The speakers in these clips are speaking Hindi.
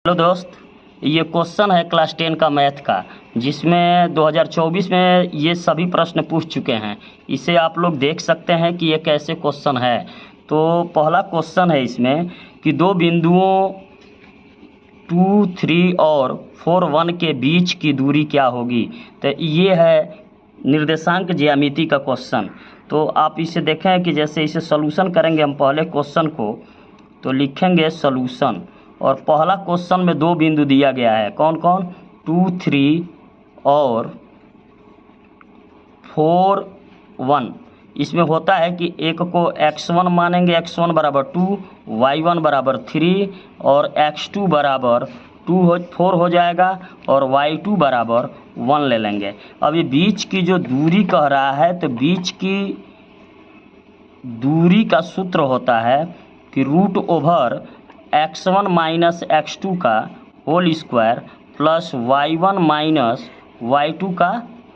हेलो दोस्त, ये क्वेश्चन है क्लास 10 का मैथ का, जिसमें 2024 में ये सभी प्रश्न पूछ चुके हैं। इसे आप लोग देख सकते हैं कि ये कैसे क्वेश्चन है। तो पहला क्वेश्चन है इसमें कि दो बिंदुओं 2, 3 और 4, 1 के बीच की दूरी क्या होगी। तो ये है निर्देशांक ज्यामिति का क्वेश्चन। तो आप इसे देखें कि जैसे इसे सॉल्यूशन करेंगे हम पहले क्वेश्चन को, तो लिखेंगे सॉल्यूशन। और पहला क्वेश्चन में दो बिंदु दिया गया है, कौन कौन, 2, 3 और 4, 1। इसमें होता है कि एक को x1 मानेंगे, x1 बराबर 2, y1 बराबर 3 और x2 बराबर 4 हो जाएगा और y2 बराबर 1 ले लेंगे। अब ये बीच की जो दूरी कह रहा है, तो बीच की दूरी का सूत्र होता है कि root over x1 minus x2 का whole square plus y1 minus y2 का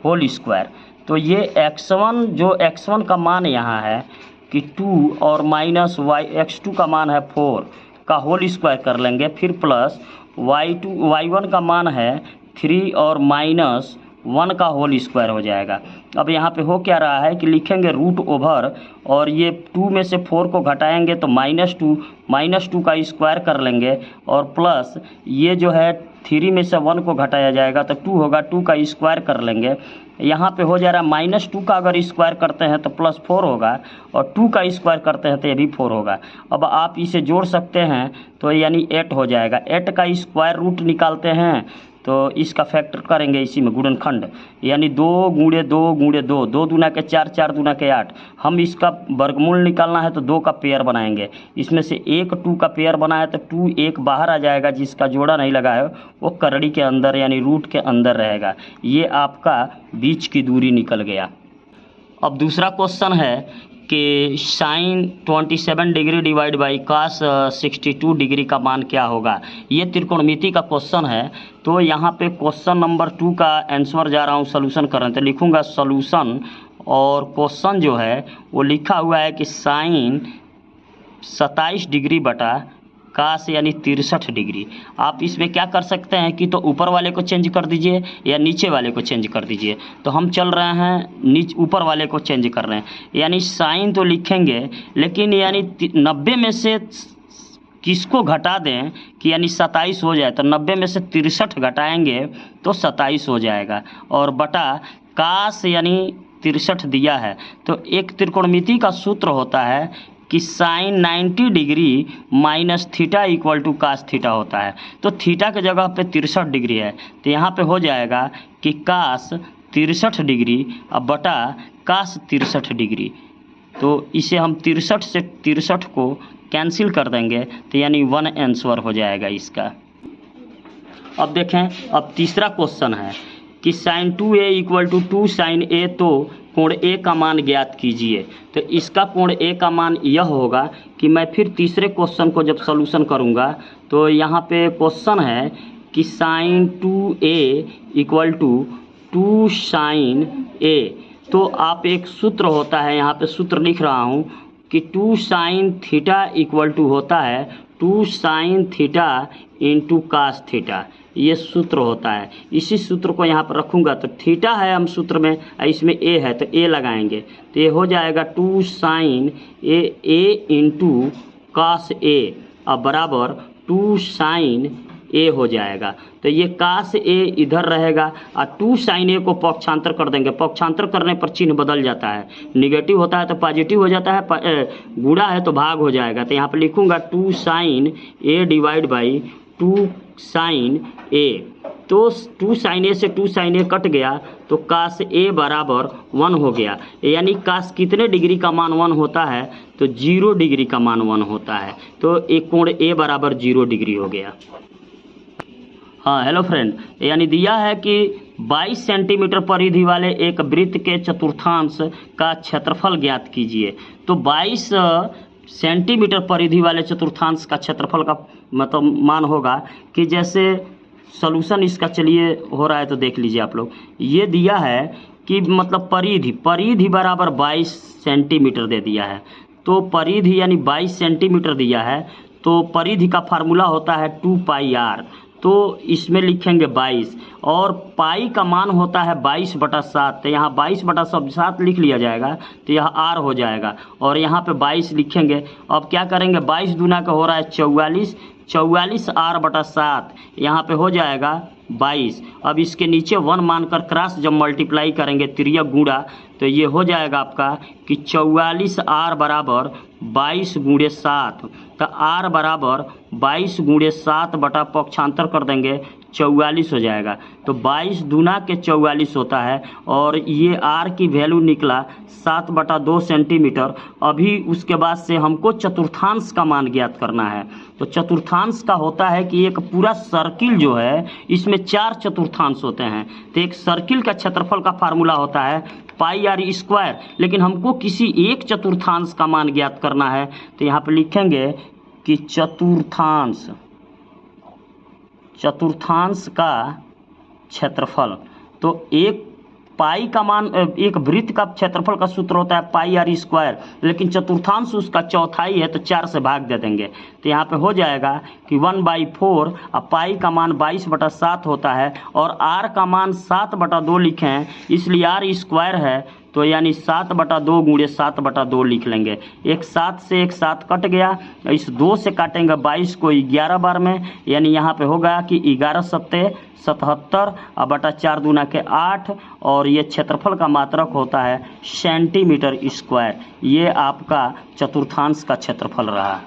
होल स्क्वायर। तो ये x1 का मान यहाँ है कि 2 और माइनस x2 का मान है 4 का होल स्क्वायर कर लेंगे, फिर प्लस y1 का मान है 3 और माइनस 1 का होल स्क्वायर हो जाएगा। अब यहाँ पे हो क्या रहा है कि लिखेंगे रूट ओवर, और ये 2 में से 4 को घटाएंगे तो -2 का स्क्वायर कर लेंगे, और प्लस ये जो है 3 में से 1 को घटाया जाएगा तो 2 होगा, 2 का स्क्वायर कर लेंगे। यहाँ पे हो जा रहा है -2 का अगर स्क्वायर करते हैं तो +4 होगा, और 2 का स्क्वायर करते हैं तो ये भी 4 होगा। अब आप इसे जोड़ सकते हैं तो यानी 8 हो जाएगा। 8 का स्क्वायर रूट निकालते हैं तो इसका फैक्टर करेंगे इसी में गुणनखंड, यानी 2 × 2 × 2, 2 दूना के 4, 4 दूना के 8। हम इसका वर्गमूल निकालना है तो 2 का पेयर बनाएंगे। इसमें से एक 2 का पेयर बना है तो 2 एक बाहर आ जाएगा, जिसका जोड़ा नहीं लगा है वो करड़ी के अंदर यानी रूट के अंदर रहेगा। ये आपका बीच की दूरी निकल गया। अब दूसरा क्वेश्चन है कि sine 27 degree divide by cos 62 degree का मान क्या होगा। ये त्रिकोणमिति का क्वेश्चन है। तो यहाँ पे क्वेश्चन नंबर 2 का आंसर जा रहा हूँ सॉल्यूशन करने, तो लिखूँगा सॉल्यूशन, और क्वेश्चन जो है वो लिखा हुआ है कि साइन 27 डिग्री बटा कास यानी 63 डिग्री। आप इसमें क्या कर सकते हैं कि तो ऊपर वाले को चेंज कर दीजिए या नीचे वाले को चेंज कर दीजिए। तो हम चल रहे हैं ऊपर वाले को चेंज कर रहे हैं, यानी साइन तो लिखेंगे, लेकिन यानी 90 में से किसको घटा दें कि यानी 27 हो जाए, तो 90 में से 63 घटाएंगे तो 27 हो जाएगा, और बटा कास यानी 63 दिया है। तो एक त्रिकोणमिति का सूत्र होता है कि sine 90 degree minus theta equal to cos theta होता है। तो थीटा के जगह पे 63 डिग्री है, तो यहाँ पे हो जाएगा कि कास 63 डिग्री अब बटा कास 63 डिग्री। तो इसे हम 63 से 63 को कैंसिल कर देंगे, तो यानी 1 आंसर हो जाएगा इसका। अब देखें, अब तीसरा क्वेश्चन है कि sine 2a equal to 2 sine a, तो कोण ए का मान ज्ञात कीजिए। तो इसका कोण ए का मान यह होगा कि मैं फिर तीसरे क्वेश्चन को जब सॉल्यूशन करूंगा, तो यहाँ पे क्वेश्चन है कि sine 2a equal to 2 sine a। तो आप एक सूत्र होता है, यहाँ पे सूत्र लिख रहा हूँ कि 2 साइन थीटा इक्वल टू होता है 2 sine theta into cos theta. ये सूत्र होता है। इसी सूत्र को यहाँ पर रखूँगा, तो थीटा है हम सूत्र में, इसमें ए है तो ए लगाएंगे, तो ये हो जाएगा 2 साइन ए इंटू कास ए अब बराबर 2 साइन ए हो जाएगा। तो ये कास ए इधर रहेगा और 2 साइन ए को पक्षांतर कर देंगे। पक्षांतर करने पर चिन्ह बदल जाता है, निगेटिव होता है तो पॉजिटिव हो जाता है, गुणा है तो भाग हो जाएगा। तो यहाँ पर लिखूँगा 2 sine a divide by 2 sine a. तो 2 साइन ए से 2 साइन ए कट गया, तो कास ए बराबर 1 हो गया। यानी कास कितने डिग्री का मान 1 होता है, तो 0 डिग्री का मान 1 होता है। तो एक कोण ए बराबर 0 डिग्री हो गया। हाँ हेलो फ्रेंड, यानी दिया है कि 22 सेंटीमीटर परिधि वाले एक वृत्त के चतुर्थांश का क्षेत्रफल ज्ञात कीजिए। तो 22 सेंटीमीटर परिधि वाले चतुर्थांश का क्षेत्रफल का मतलब मान होगा कि जैसे सॉल्यूशन इसका चलिए हो रहा है तो देख लीजिए आप लोग। ये दिया है कि मतलब परिधि बराबर 22 सेंटीमीटर दे दिया है, तो परिधि यानी 22 सेंटीमीटर दिया है, तो परिधि का फार्मूला होता है 2πr, तो इसमें लिखेंगे 22 और पाई का मान होता है 22/7, तो यहाँ 22/7 लिख लिया जाएगा, तो यह r हो जाएगा और यहाँ पे 22 लिखेंगे। अब क्या करेंगे, 22 दूना का हो रहा है 44, 44 r/7 यहाँ पे हो जाएगा 22। अब इसके नीचे 1 मानकर क्रॉस जब मल्टीप्लाई करेंगे तिर्यक गुणा, तो ये हो जाएगा आपका कि 44r बराबर 22 × 7, तो r बराबर 22 × 7 बटा पक्षांतर कर देंगे 44 हो जाएगा। तो 22 दूना के 44 होता है और ये r की वैल्यू निकला 7/2 सेंटीमीटर। अभी उसके बाद से हमको चतुर्थांश का मान ज्ञात करना है। तो चतुर्थांश का होता है कि एक पूरा सर्किल जो है इसमें 4 चतुर्थांश होते हैं, तो एक सर्किल का क्षेत्रफल का फार्मूला होता है πr², लेकिन हमको किसी एक चतुर्थांश का मान ज्ञात करना है, तो यहाँ पे लिखेंगे कि चतुर्थांश का क्षेत्रफल। तो एक पाई का मान, एक वृत्त का क्षेत्रफल का सूत्र होता है πr², लेकिन चतुर्थांश उसका चौथाई है तो 4 से भाग दे देंगे, तो यहाँ पे हो जाएगा कि 1/4। अब पाई का मान 22/7 होता है और r का मान 7/2 लिखे हैं, इसलिए r² है, तो यानी 7/2 × 7/2 लिख लेंगे। एक 7 से एक 7 कट गया, इस 2 से काटेंगे 22 को 11 बार में, यानी यहाँ पे होगा कि 11 × 7 = 77 और बटा 4 दूना के 8, और ये क्षेत्रफल का मात्रक होता है सेंटीमीटर²। ये आपका चतुर्थांश का क्षेत्रफल रहा।